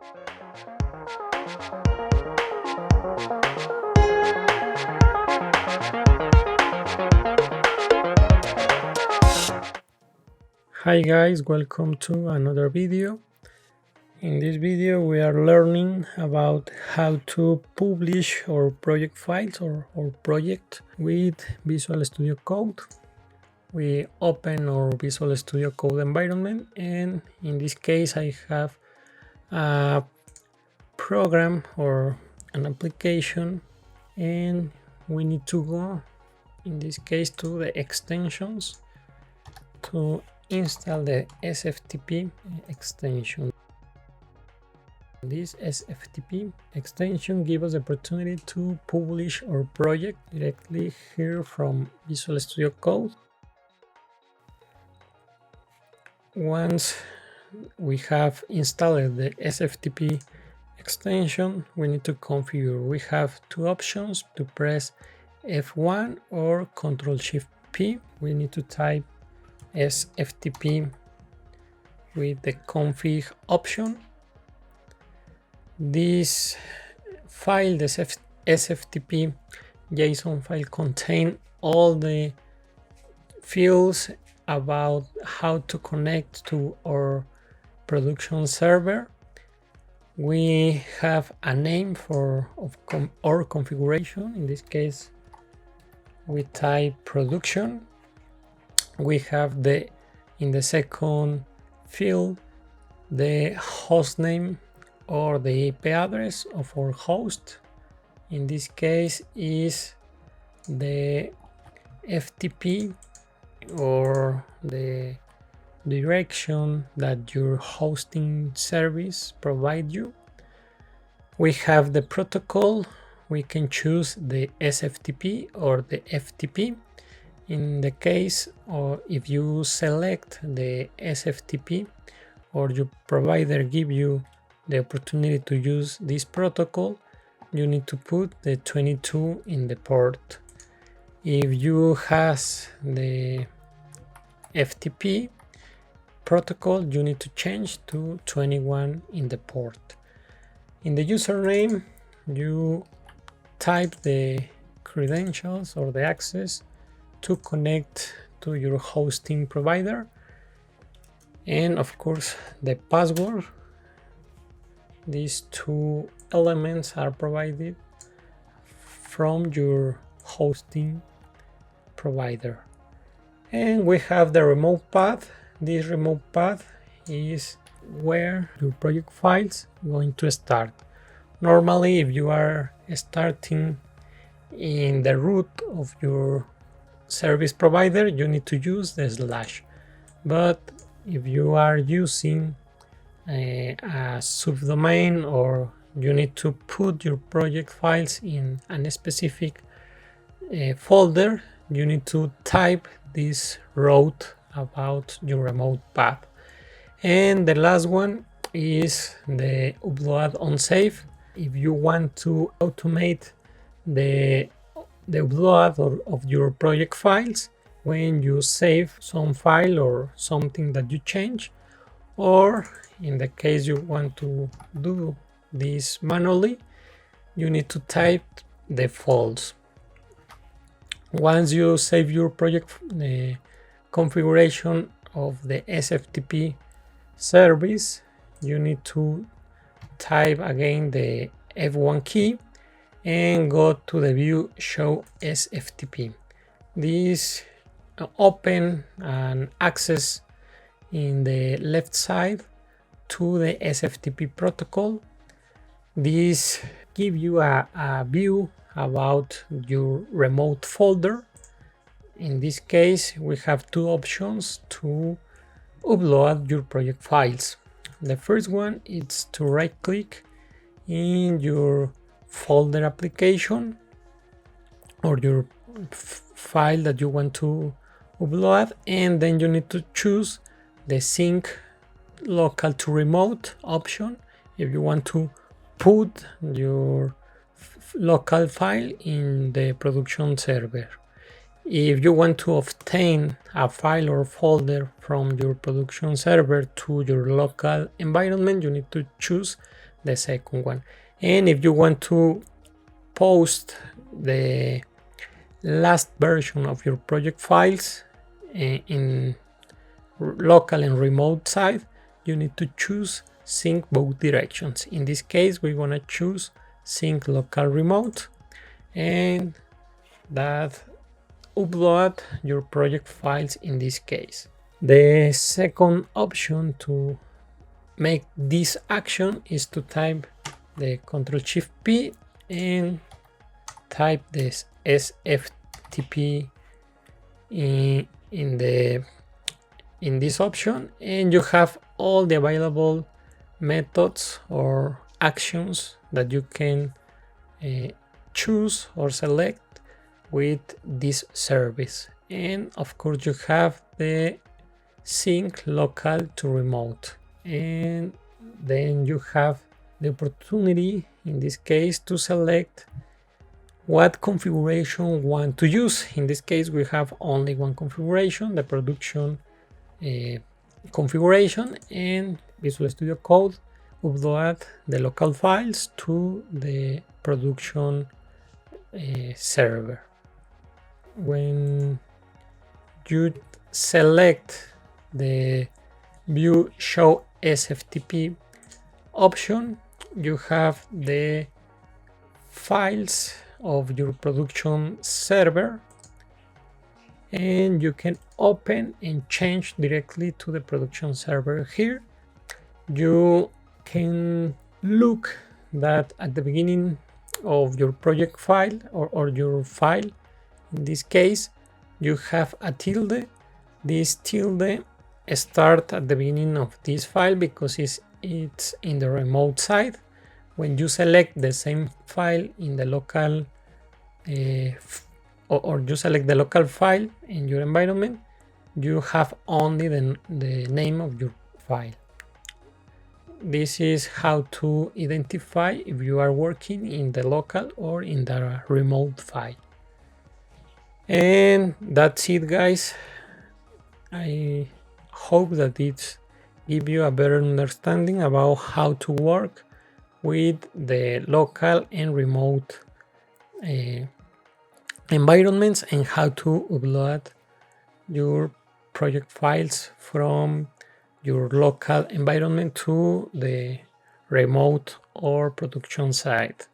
Hi guys, welcome to another video. In this video we are learning about how to publish our project files or project with Visual Studio Code. We open our Visual Studio Code environment, and in this case I have a program or an application, and we need to go in this case to the extensions to install the SFTP extension. This SFTP extension gives us the opportunity to publish our project directly here from Visual Studio Code. Once we have installed the SFTP extension, we need to configure. We have two options to press F1 or Ctrl+Shift+P. We need to type SFTP with the config option. This file, the SFTP JSON file, contains all the fields about how to connect to our production server. We have a name for our configuration. In this case, we type production. We have in the second field the host name or the IP address of our host. In this case is the FTP or the direction that your hosting service provides you. We have the protocol. We can choose the SFTP or the FTP. In the case, or if you select the SFTP or your provider give you the opportunity to use this protocol, you need to put the 22 in the port. If you has the FTP protocol, you need to change to 21 in the port. In the username, you type the credentials or the access to connect to your hosting provider, and of course the password. These two elements are provided from your hosting provider. And we have the remote path. This remote path is where your project files are going to start. Normally, if you are starting in the root of your service provider, you need to use the /. But if you are using a subdomain, or you need to put your project files in a specific folder, you need to type this route about your remote path. And the last one is the upload on save. If you want to automate the upload of your project files when you save some file or something that you change, or in the case you want to do this manually, you need to type the false. Once you save your project configuration of the SFTP service, you need to type again the F1 key and go to the view show SFTP. This open and access in the left side to the SFTP protocol. This gives you a view about your remote folder. In this case, we have two options to upload your project files. The first one is to right click in your folder application or your file that you want to upload, and then you need to choose the sync local to remote option if you want to put your local file in the production server. If you want to obtain a file or folder from your production server to your local environment, you need to choose the second one. And if you want to post the last version of your project files in local and remote side, you need to choose sync both directions. In this case, we want to choose sync local remote, and that upload your project files in this case. The second option to make this action is to type the Ctrl+Shift+P and type this SFTP in this option, and you have all the available methods or actions that you can choose or select with this service. And of course you have the sync local to remote, and then you have the opportunity in this case to select what configuration you want to use. In this case we have only one configuration, the production configuration, and Visual Studio Code upload the local files to the production server. When you select the View Show SFTP option, you have the files of your production server, and you can open and change directly to the production server here. You can look that at the beginning of your project file or your file, in this case, you have a tilde. This tilde starts at the beginning of this file because it's in the remote side. When you select the same file in the local or you select the local file in your environment, you have only the name of your file. This is how to identify if you are working in the local or in the remote file. And that's it, guys. I hope that it gives you a better understanding about how to work with the local and remote environments, and how to upload your project files from your local environment to the remote or production site.